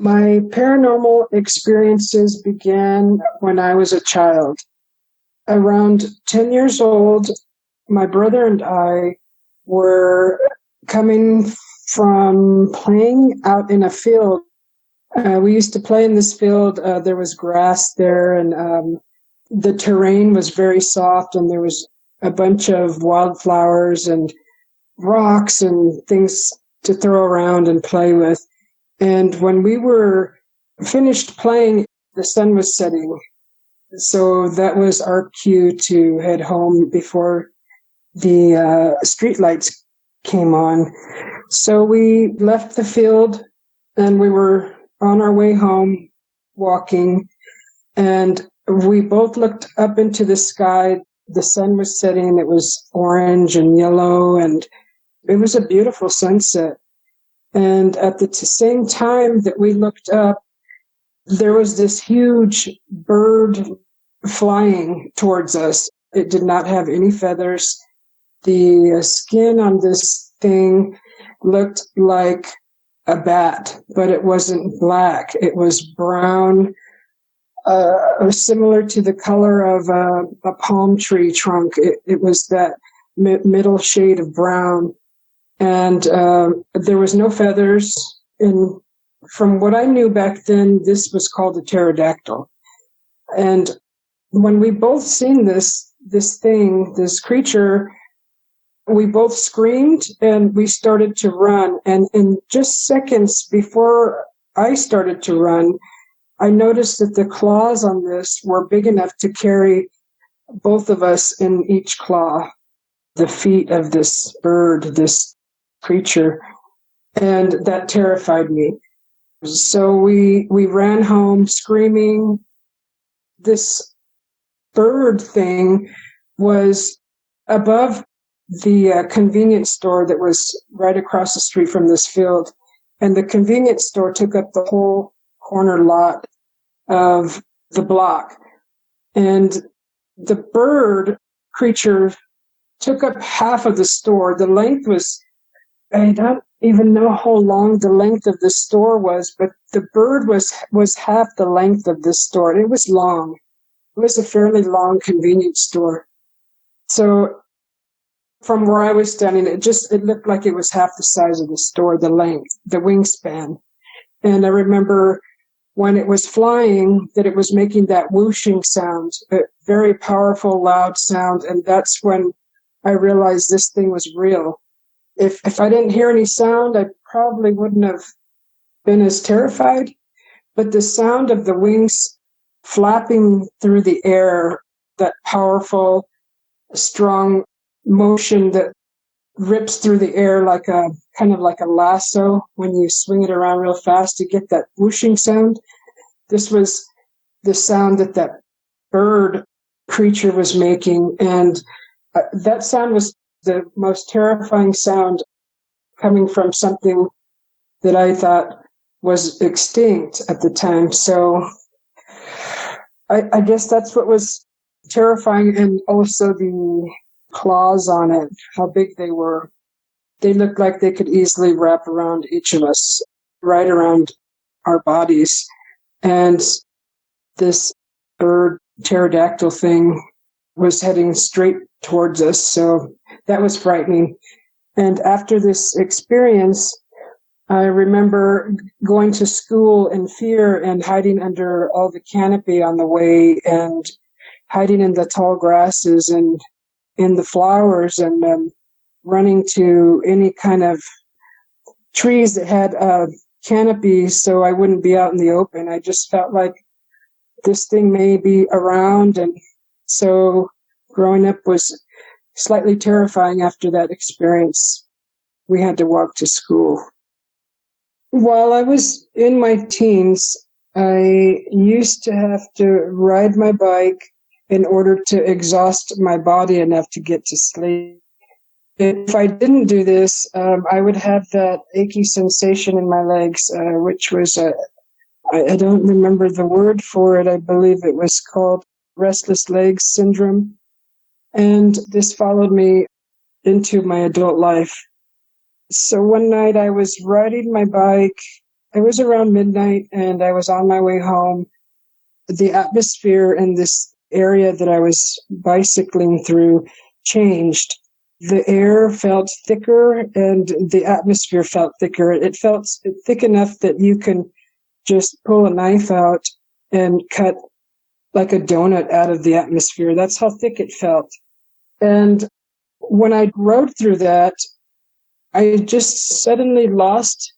My paranormal experiences began when I was a child. Around 10 years old, my brother and I were coming from playing out in a field. We used to play in this field. There was grass there, and the terrain was very soft, and there was a bunch of wildflowers and rocks and things to throw around and play with. And when we were finished playing, the sun was setting. So that was our cue to head home before the street lights came on. So we left the field and we were on our way home walking, and we both looked up into the sky. The sun was setting. It was orange and yellow, and it was a beautiful sunset. And at the same time that we looked up, there was this huge bird flying towards us. It did not have any feathers. The skin on this thing looked like a bat, but it wasn't black. It was brown, similar to the color of a palm tree trunk. It was that middle shade of brown. And there was no feathers. And from what I knew back then, this was called a pterodactyl. And when we both seen this creature, we both screamed and we started to run. And in just seconds before I started to run, I noticed that the claws on this were big enough to carry both of us in each claw, the feet of this bird, this creature, and that terrified me. So we ran home screaming. This bird thing was above the convenience store that was right across the street from this field, and the convenience store took up the whole corner lot of the block, and the bird creature took up half of the store. The length was, I don't even know how long the length of the store was, but the bird was half the length of the store. And it was long. It was a fairly long convenience store. So from where I was standing, it looked like it was half the size of the store, the length, the wingspan. And I remember when it was flying that it was making that whooshing sound, a very powerful, loud sound. And that's when I realized this thing was real. If I didn't hear any sound, I probably wouldn't have been as terrified. But the sound of the wings flapping through the air, that powerful, strong motion that rips through the air like a kind of like a lasso when you swing it around real fast to get that whooshing sound. This was the sound that bird creature was making, and that sound was the most terrifying sound coming from something that I thought was extinct at the time. So I guess that's what was terrifying, and also the claws on it, how big they were. They looked like they could easily wrap around each of us, right around our bodies. And this bird pterodactyl thing was heading straight towards us, so that was frightening. And after this experience, I remember going to school in fear and hiding under all the canopy on the way, and hiding in the tall grasses and in the flowers, and running to any kind of trees that had canopies so I wouldn't be out in the open. I just felt like this thing may be around, and so growing up was slightly terrifying after that experience. We had to walk to school. While I was in my teens, I used to have to ride my bike in order to exhaust my body enough to get to sleep. If I didn't do this, I would have that achy sensation in my legs, which was, I don't remember the word for it. I believe it was called restless legs syndrome. And this followed me into my adult life. So one night I was riding my bike It was around midnight, and I was on my way home. The atmosphere in this area that I was bicycling through changed. The air felt thicker, and the atmosphere felt thicker. It felt thick enough that you can just pull a knife out and cut like a donut out of the atmosphere. That's how thick it felt. And when I rode through that, I just suddenly lost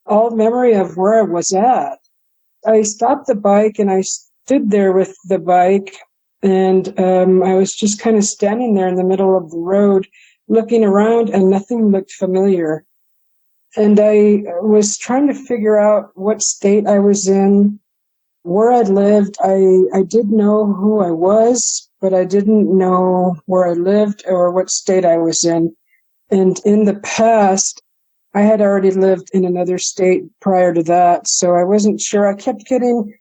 all memory of where I was at. I stopped the bike and I stood there with the bike, and I was just kind of standing there in the middle of the road looking around, and nothing looked familiar. And I was trying to figure out what state I was in, where I lived. I did know who I was, but I didn't know where I lived or what state I was in. And in the past, I had already lived in another state prior to that, so I wasn't sure. I kept getting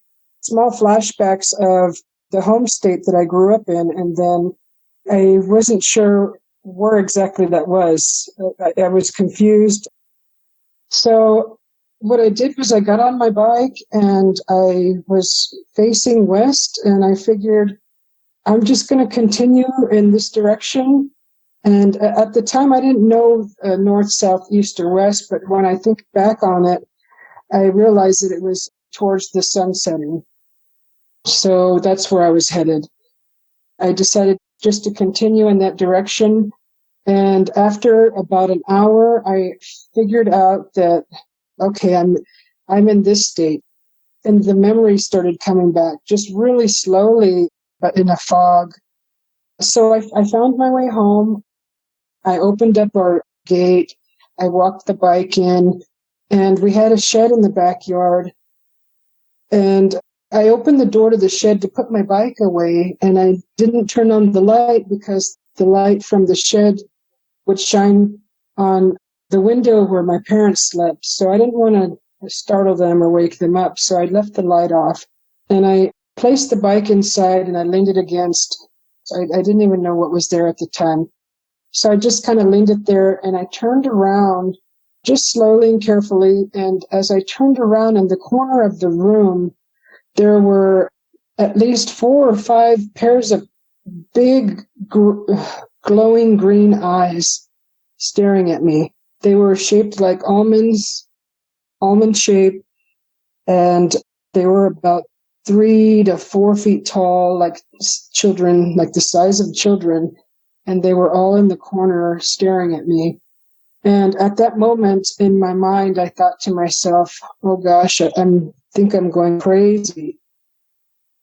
small flashbacks of the home state that I grew up in, and then I wasn't sure where exactly that was. I was confused. So what I did was I got on my bike and I was facing west, and I figured I'm just going to continue in this direction. And at the time, I didn't know north, south, east, or west, but when I think back on it, I realized that it was towards the sun setting. So that's where I was headed. I decided just to continue in that direction. And after about an hour, I figured out that, okay, I'm in this state. And the memory started coming back just really slowly, but in a fog. So I found my way home. I opened up our gate. I walked the bike in, and we had a shed in the backyard. And I opened the door to the shed to put my bike away, and I didn't turn on the light because the light from the shed would shine on the window where my parents slept. So I didn't want to startle them or wake them up. So I left the light off, and I placed the bike inside, and I leaned it against. I didn't even know what was there at the time. So I just kind of leaned it there, and I turned around just slowly and carefully. And as I turned around in the corner of the room, there were at least 4 or 5 pairs of big, glowing green eyes staring at me. They were shaped like almonds, almond shape, and they were about 3 to 4 feet tall, like children, like the size of children. And they were all in the corner staring at me. And at that moment in my mind, I thought to myself, oh gosh, I think I'm going crazy.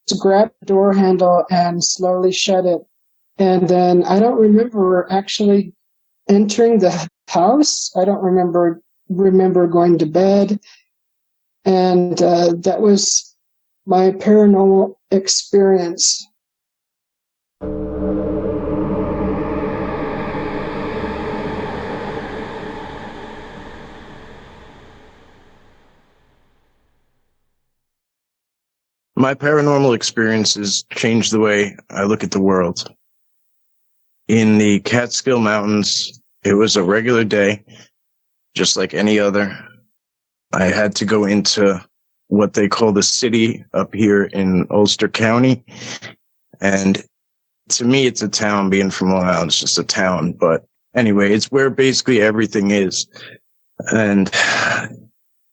To grab the door handle and slowly shut it. And then I don't remember actually entering the house. I don't remember going to bed. And that was my paranormal experience. My paranormal experiences changed the way I look at the world. In the Catskill Mountains, it was a regular day, just like any other. I had to go into what they call the city up here in Ulster County. And to me, it's a town. Being from Long Island, it's just a town. But anyway, it's where basically everything is. And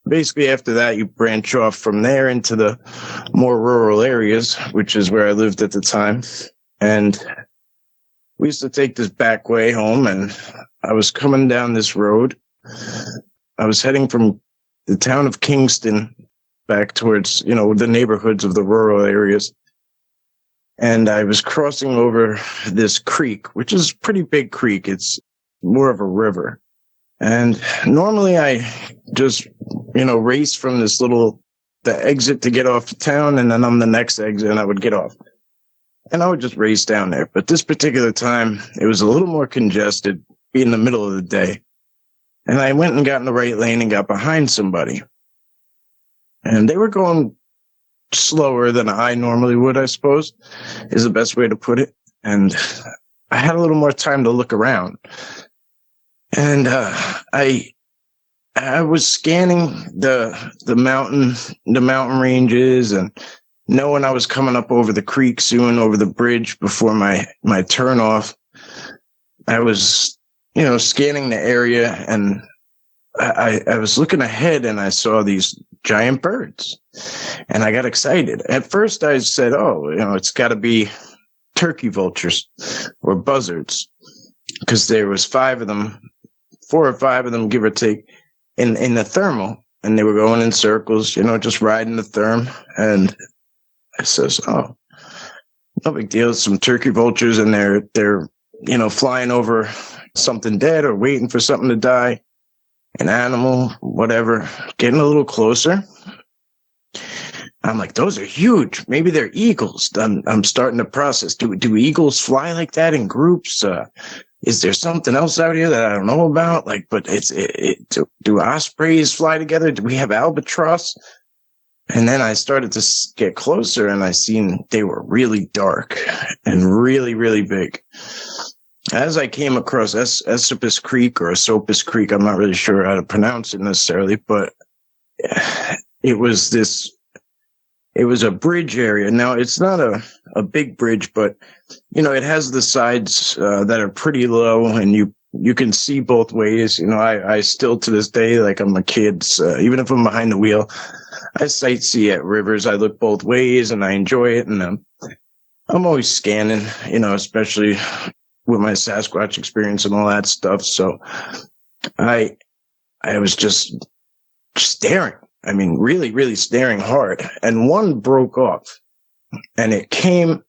basically after that, you branch off from there into the more rural areas, which is where I lived at the time. And we used to take this back way home, and I was coming down this road. I was heading from the town of Kingston back towards, the neighborhoods of the rural areas. And I was crossing over this creek, which is a pretty big creek. It's more of a river. And normally I just, race from the exit to get off the town, and then I'm the next exit and I would get off. And I would just race down there. But this particular time, it was a little more congested, being in the middle of the day. And I went and got in the right lane and got behind somebody. And they were going slower than I normally would, I suppose, is the best way to put it. And I had a little more time to look around. And I I was scanning the mountain ranges, and knowing I was coming up over the creek soon, over the bridge before my turn off. I was, scanning the area, and I was looking ahead, and I saw these giant birds, and I got excited. At first I said, oh, it's got to be turkey vultures or buzzards, because there was 5 of them, 4 or 5 of them, give or take, in the thermal, and they were going in circles, just riding the therm. And I says, oh, no big deal. Some turkey vultures, and they're flying over something dead or waiting for something to die, an animal, whatever. Getting a little closer, I'm like, those are huge. Maybe they're eagles. I'm starting to process. Do eagles fly like that in groups? Is there something else out here that I don't know about? But do ospreys fly together? Do we have albatross? And then I started to get closer, and I seen they were really dark and really, really big. As I came across Esopus Creek or Esopus Creek, I'm not really sure how to pronounce it necessarily, but it was a bridge area. Now, it's not a big bridge, but, it has the sides that are pretty low, and you can see both ways. I still, to this day, like I'm a kid, even if I'm behind the wheel, I sightsee at rivers. I look both ways, and I enjoy it. And I'm always scanning, especially with my Sasquatch experience and all that stuff. So I was just staring. I mean, really, really staring hard. And one broke off, and it came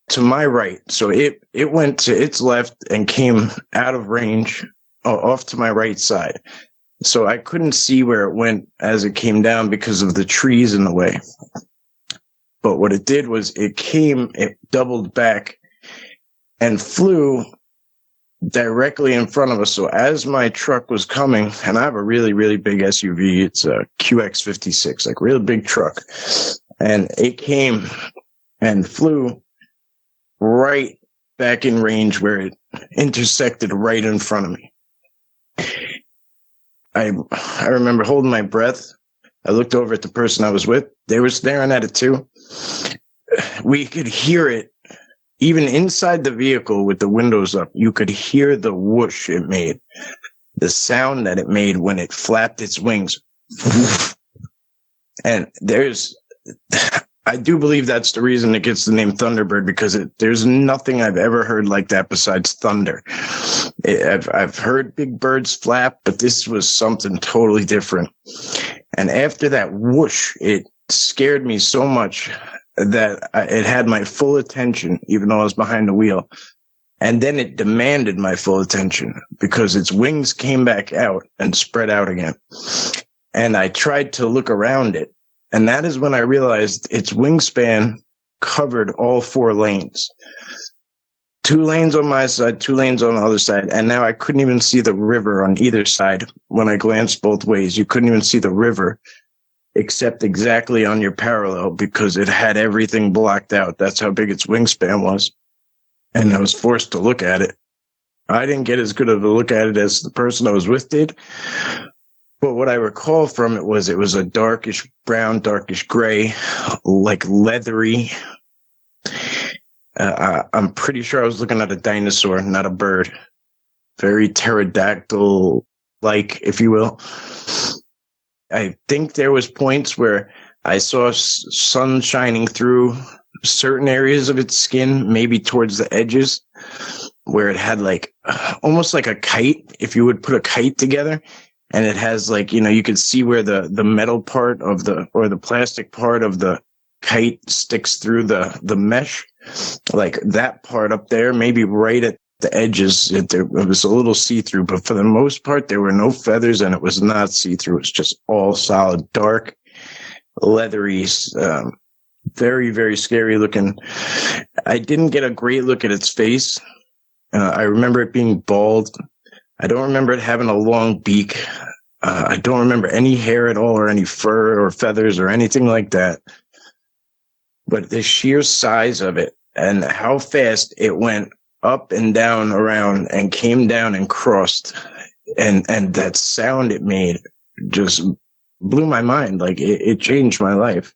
to my right. So it went to its left and came out of range off to my right side. So I couldn't see where it went as it came down because of the trees in the way. But what it did was it doubled back and flew directly in front of us. So as my truck was coming, and I have a really, really big SUV, it's a QX56, like really big truck. And it came and flew right back in range where it intersected right in front of me. I remember holding my breath. I looked over at the person I was with. They were staring at it too. We could hear it. Even inside the vehicle with the windows up, you could hear the whoosh it made, the sound that it made when it flapped its wings. And I do believe that's the reason it gets the name Thunderbird, because there's nothing I've ever heard like that besides thunder. I've heard big birds flap, but this was something totally different. And after that whoosh, it scared me so much that it had my full attention, even though I was behind the wheel. And then it demanded my full attention because its wings came back out and spread out again. And I tried to look around it. And that is when I realized its wingspan covered all 4 lanes. 2 lanes on my side, 2 lanes on the other side. And now I couldn't even see the river on either side. When I glanced both ways, you couldn't even see the river except exactly on your parallel, because it had everything blocked out. That's how big its wingspan was. And I was forced to look at it. I didn't get as good of a look at it as the person I was with did. But what I recall from it was a darkish brown, darkish gray, like leathery. I'm pretty sure I was looking at a dinosaur, not a bird. Very pterodactyl-like, if you will. I think there was points where I saw sun shining through certain areas of its skin, maybe towards the edges, where it had almost like a kite, if you would put a kite together. And it has you could see where the metal part of or the plastic part of the kite sticks through the mesh, like that part up there, maybe right at the edges. It was a little see-through, but for the most part, there were no feathers, and it was not see-through. It was just all solid, dark, leathery, very, very scary looking. I didn't get a great look at its face. I remember it being bald. I don't remember it having a long beak. I don't remember any hair at all, or any fur or feathers or anything like that. But the sheer size of it and how fast it went up and down around and came down and crossed, And that sound it made just blew my mind. Like it changed my life.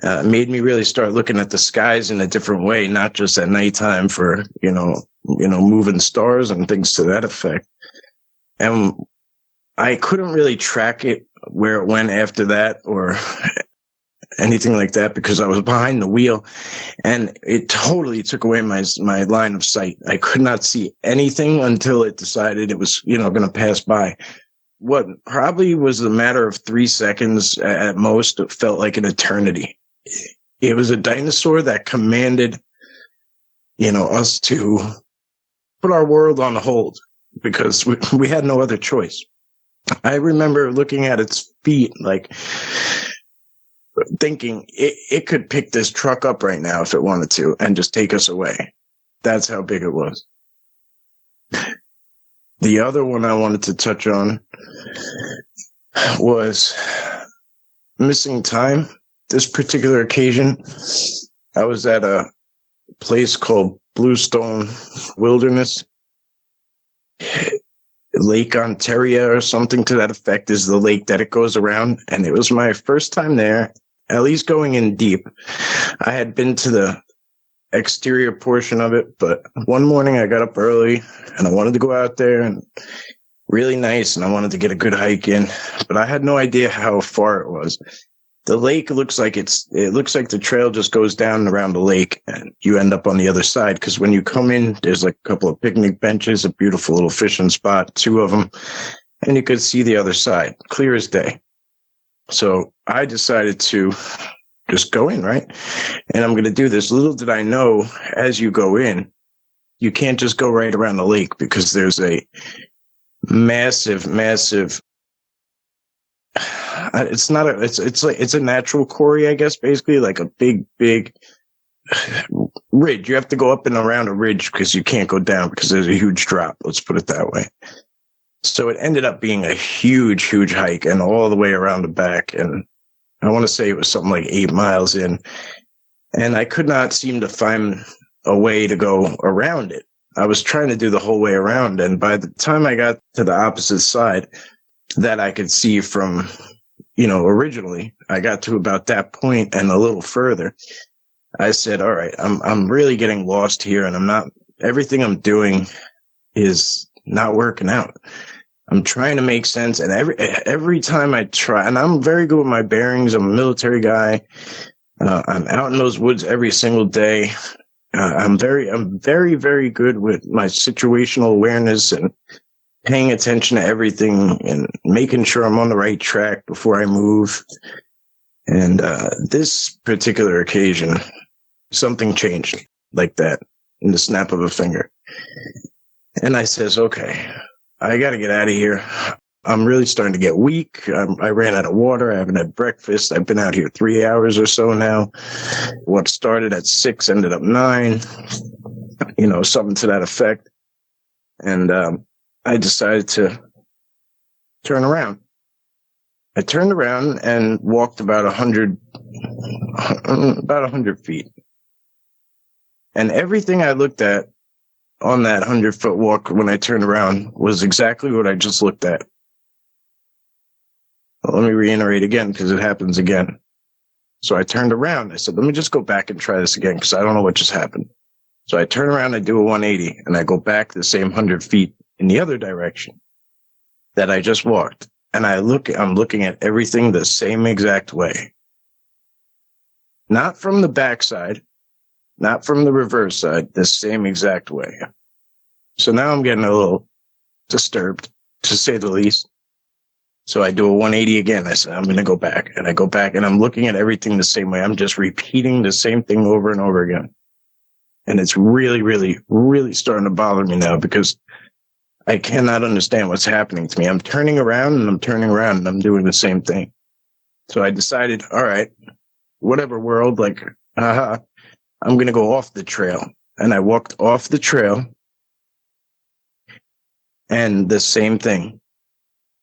Made me really start looking at the skies in a different way, not just at nighttime for, moving stars and things to that effect. And I couldn't really track it where it went after that or anything like that because I was behind the wheel, and it totally took away my line of sight. I could not see anything until it decided it was, going to pass by. What probably was a matter of 3 seconds at most, it felt like an eternity. It was a dinosaur that commanded, us to put our world on hold because we had no other choice. I remember looking at its feet, like thinking it could pick this truck up right now if it wanted to and just take us away. That's how big it was. The other one I wanted to touch on was missing time. This particular occasion, I was at a place called Bluestone Wilderness. Lake Ontario or something to that effect is the lake that it goes around. And it was my first time there, at least going in deep. I had been to the exterior portion of it, but one morning I got up early and I wanted to go out there and really nice. And I wanted to get a good hike in, but I had no idea how far it was. The lake looks like it looks like the trail just goes down around the lake and you end up on the other side. Cause when you come in, there's like a couple of picnic benches, a beautiful little fishing spot, 2 of them, and you could see the other side, clear as day. So I decided to just go in, right? And I'm going to do this. Little did I know, as you go in, you can't just go right around the lake because there's a massive it's a natural quarry, I guess, basically like a big ridge. You have to go up and around a ridge because you can't go down because there's a huge drop. Let's put it that way. So it ended up being a huge hike and all the way around the back. And I want to say it was something like 8 miles in. And I could not seem to find a way to go around it. I was trying to do the whole way around. And by the time I got to the opposite side that I could see from, originally, I got to about that point and a little further. I said, all right, I'm really getting lost here and everything I'm doing is not working out. I'm trying to make sense. And every time I try, and I'm very good with my bearings. I'm a military guy. I'm out in those woods every single day. I'm very, very good with my situational awareness and paying attention to everything and making sure I'm on the right track before I move. And this particular occasion, something changed like that in the snap of a finger. And I says, okay, I got to get out of here. I'm really starting to get weak. I ran out of water. I haven't had breakfast. I've been out here 3 hours or so now. What started at 6 ended up 9, something to that effect. And I decided to turn around. I turned around and walked about 100 feet. And everything I looked at on that 100-foot walk when I turned around was exactly what I just looked at. Well, let me reiterate again because it happens again. So I turned around. I said, let me just go back and try this again because I don't know what just happened. So I turn around, I do a 180, and I go back the same 100 feet in the other direction that I just walked. And I'm looking at everything the same exact way. Not from the backside, not from the reverse side, the same exact way. So now I'm getting a little disturbed, to say the least. So I do a 180 again. I said, I'm going to go back. And I go back and I'm looking at everything the same way. I'm just repeating the same thing over and over again. And it's really, really, really starting to bother me now because I cannot understand what's happening to me. I'm turning around and I'm turning around and I'm doing the same thing. So I decided, all right, whatever world, I'm going to go off the trail. And I walked off the trail and the same thing.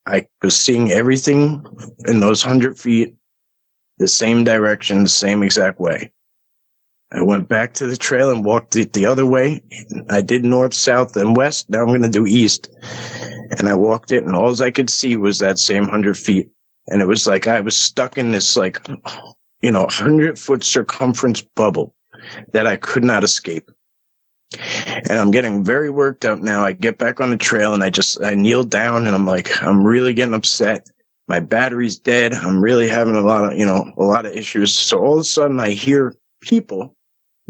I was seeing everything in those 100 feet, the same direction, the same exact way. I went back to the trail and walked it the other way. I did north, south, and west. Now I'm going to do east. And I walked it, and all I could see was that same 100 feet. And it was like I was stuck in this, 100-foot circumference bubble that I could not escape. And I'm getting very worked up now. I get back on the trail, and I kneel down, and I'm like, I'm really getting upset. My battery's dead. I'm really having a lot of issues. So all of a sudden I hear people,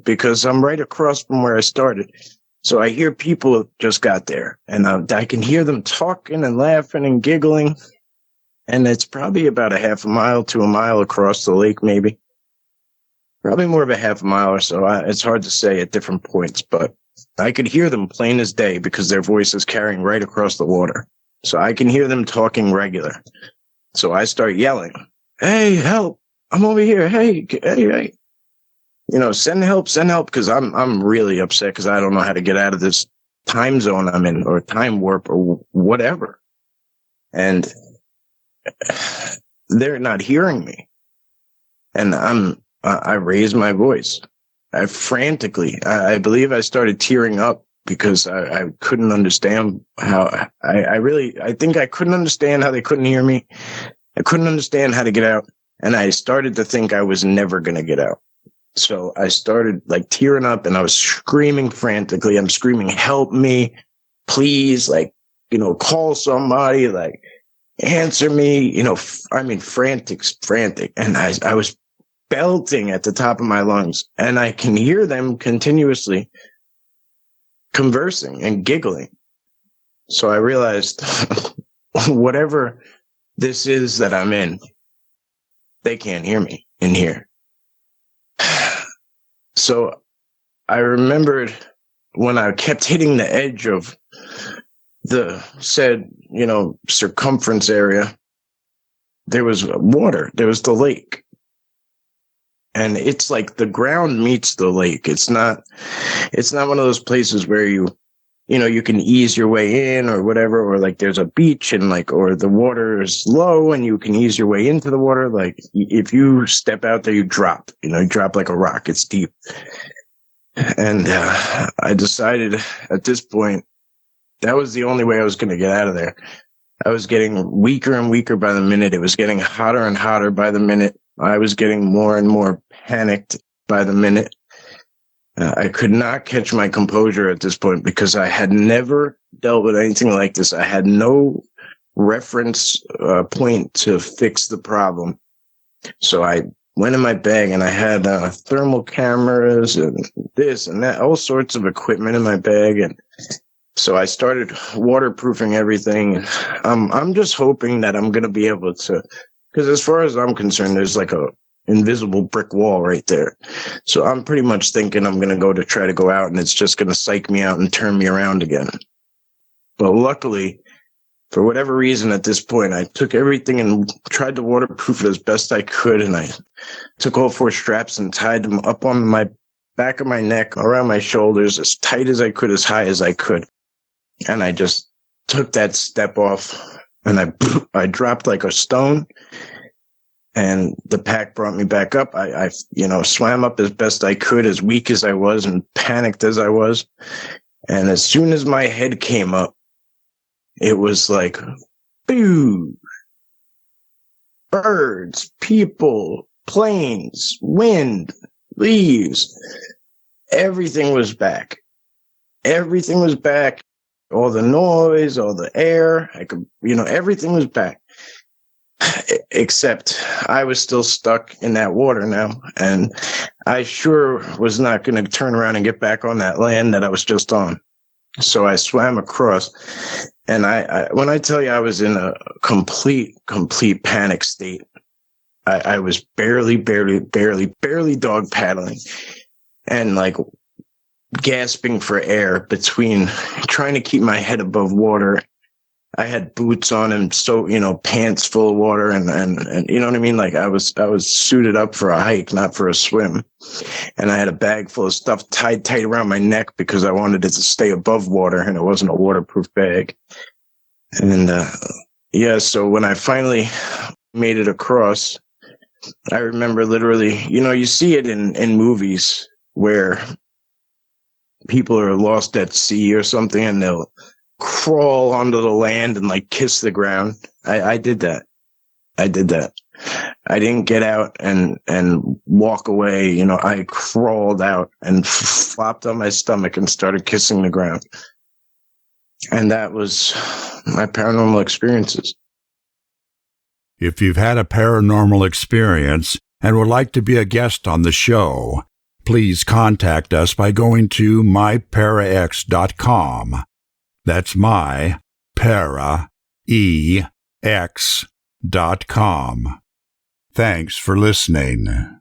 because I'm right across from where I started. So I hear people just got there, and I can hear them talking and laughing and giggling. And it's probably about a half a mile to a mile across the lake, maybe. Probably more of a half a mile or so. It's hard to say at different points, but I could hear them plain as day because their voice is carrying right across the water. So I can hear them talking regular. So I start yelling, "Hey, help! I'm over here. Hey, hey. Send help, because I'm really upset because I don't know how to get out of this time zone I'm in, or time warp, or whatever." And they're not hearing me. And I raise my voice. I believe I started tearing up because I couldn't understand how I think I couldn't understand how they couldn't hear me. I couldn't understand how to get out. And I started to think I was never going to get out. So I started tearing up, and I was screaming frantically. I'm screaming, "Help me, please, call somebody, answer me," frantic. And I was belting at the top of my lungs, and I can hear them continuously conversing and giggling. So I realized whatever this is that I'm in, they can't hear me in here. So I remembered when I kept hitting the edge of the said, circumference area, there was water. There was the lake. And it's like the ground meets the lake. It's not one of those places where you can ease your way in or whatever, or there's a beach and or the water is low and you can ease your way into the water. If you step out there, you drop, you drop like a rock. It's deep. And I decided at this point, that was the only way I was going to get out of there. I was getting weaker and weaker by the minute. It was getting hotter and hotter by the minute. I was getting more and more panicked by the minute. I could not catch my composure at this point because I had never dealt with anything like this. I had no reference point to fix the problem. So I went in my bag, and I had thermal cameras and this and that, all sorts of equipment in my bag. And so I started waterproofing everything. I'm just hoping that I'm going to be able to, because as far as I'm concerned, there's a invisible brick wall right there. So I'm pretty much thinking I'm going to go to try to go out, and it's just going to psych me out and turn me around again. But luckily, for whatever reason at this point, I took everything and tried to waterproof it as best I could. And I took all 4 straps and tied them up on my back of my neck, around my shoulders, as tight as I could, as high as I could. And I just took that step off, and I dropped like a stone. And the pack brought me back up. I swam up as best I could, as weak as I was and panicked as I was. And as soon as my head came up, it was like, boo, birds, people, planes, wind, leaves. Everything was back. Everything was back. All the noise, all the air, everything was back. Except I was still stuck in that water now, and I sure was not going to turn around and get back on that land that I was just on. So I swam across, and I when I tell you I was in a complete panic state, I was barely dog paddling, and gasping for air between trying to keep my head above water. I had boots on and pants full of water and you know what I mean? I was suited up for a hike, not for a swim. And I had a bag full of stuff tied tight around my neck because I wanted it to stay above water, and it wasn't a waterproof bag. And, so when I finally made it across, I remember literally, you see it in movies where people are lost at sea or something and they'll crawl onto the land and like kiss the ground. I did that. I didn't get out and walk away. You know, I crawled out and flopped on my stomach and started kissing the ground. And that was my paranormal experiences. If you've had a paranormal experience and would like to be a guest on the show, please contact us by going to myparax.com. That's myparaex.com. Thanks for listening.